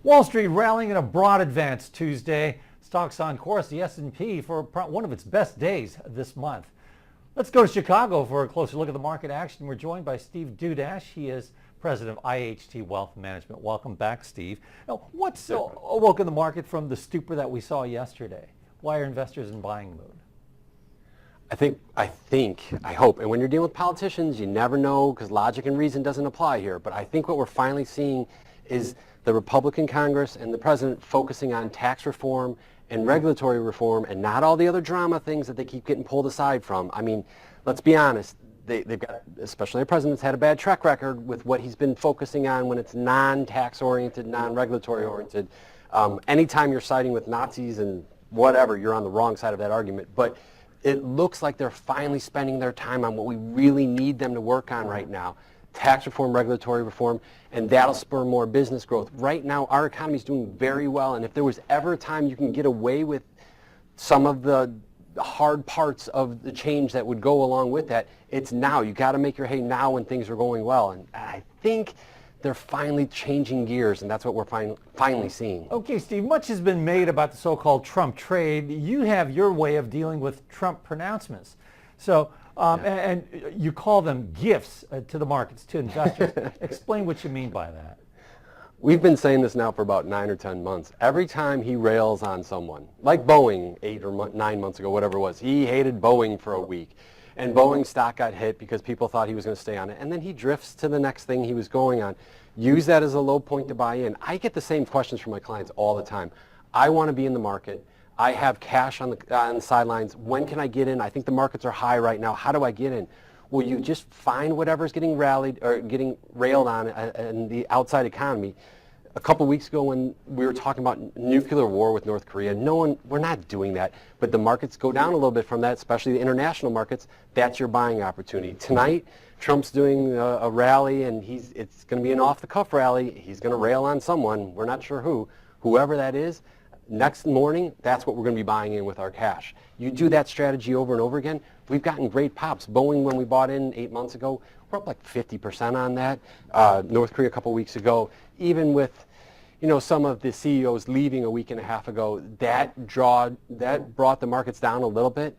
Wall Street rallying in a broad advance Tuesday. Stocks on course, the S&P for one of its best days this month. Let's go to Chicago for a closer look at the market action. We're joined by Steve Dudash. He is president of IHT Wealth Management. Welcome back, Steve. Now, what's awoke in the market from the stupor that we saw yesterday? Why are investors in buying mood? I hope, and when you're dealing with politicians, you never know because logic and reason doesn't apply here. But I think what we're finally seeing is the Republican Congress and the president focusing on tax reform and regulatory reform and not all the other drama things that they keep getting pulled aside from. I mean, let's be honest, they've got, especially the president's had a bad track record with what he's been focusing on when it's non-tax oriented, non-regulatory oriented. Anytime you're siding with Nazis and whatever, you're on the wrong side of that argument. But it looks like they're finally spending their time on what we really need them to work on right now. Tax reform, regulatory reform, and that'll spur more business growth. Right now, our economy is doing very well, and if there was ever a time you can get away with some of the hard parts of the change that would go along with that, it's now. You got to make your hay now when things are going well, and I think they're finally changing gears, and that's what we're finally seeing. Okay, Steve, much has been made about the so-called Trump trade. You have your way of dealing with Trump pronouncements. So, and you call them gifts to the markets, to investors. Explain what you mean by that. We've been saying this now for about 9 or 10 months. Every time he rails on someone, like Boeing 8 or 9 months ago, whatever it was, he hated Boeing for a week. And Boeing stock got hit because people thought he was going to stay on it. And then he drifts to the next thing he was going on. Use that as a low point to buy in. I get the same questions from my clients all the time. I want to be in the market. I have cash on the sidelines. When can I get in? I think the markets are high right now. How do I get in? Well, you just find whatever's getting rallied or getting railed on in the outside economy. A couple weeks ago when we were talking about nuclear war with North Korea, we're not doing that. But the markets go down a little bit from that, especially the international markets. That's your buying opportunity. Tonight, Trump's doing a rally, and it's going to be an off-the-cuff rally. He's going to rail on someone. We're not sure who. Whoever that is, next morning, that's what we're going to be buying in with our cash. You do that strategy over and over again, we've gotten great pops. Boeing, when we bought in 8 months ago, we're up like 50% on that. North Korea a couple weeks ago, even with some of the CEOs leaving a week and a half ago, that brought the markets down a little bit.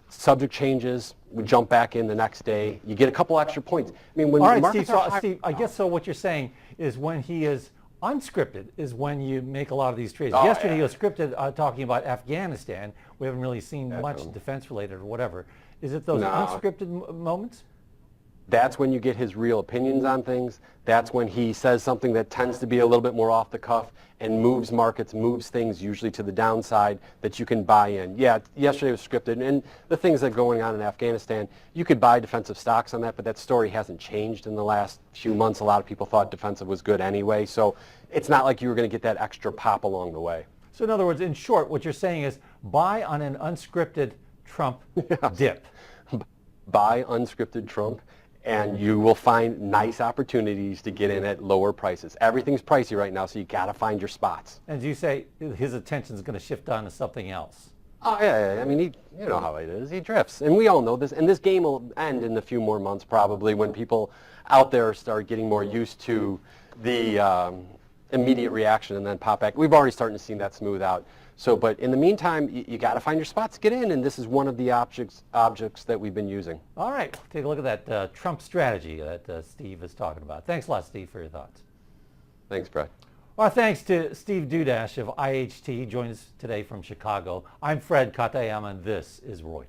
Subject changes, we jump back in the next day. You get a couple extra points. I mean, when all the right, markets Steve, are high, Steve, I guess so what you're saying is when he is unscripted is when you make a lot of these trades. Oh, Yesterday yeah. he was scripted talking about Afghanistan. We haven't really seen much defense related or whatever. Is it those unscripted moments? That's when you get his real opinions on things. That's when he says something that tends to be a little bit more off the cuff and moves markets, moves things usually to the downside that you can buy in. Yeah, yesterday was scripted, and the things that are going on in Afghanistan, you could buy defensive stocks on that, but that story hasn't changed in the last few months. A lot of people thought defensive was good anyway, so it's not like you were going to get that extra pop along the way. So in other words, in short, what you're saying is buy on an unscripted Trump dip. Buy unscripted Trump, and you will find nice opportunities to get in at lower prices. Everything's pricey right now, so you got to find your spots. And as you say, his attention is going to shift on to something else. Oh, yeah. I mean, you know how it is. He drifts. And we all know this. And this game will end in a few more months probably when people out there start getting more used to the immediate reaction and then pop back. We've already started to see that smooth out. So, but in the meantime, you got to find your spots to get in, and this is one of the objects that we've been using. All right, take a look at that Trump strategy that Steve is talking about. Thanks a lot, Steve, for your thoughts. Thanks, Brad. Our thanks to Steve Dudash of IHT. He joined us today from Chicago. I'm Fred Katayama, and this is Reuters.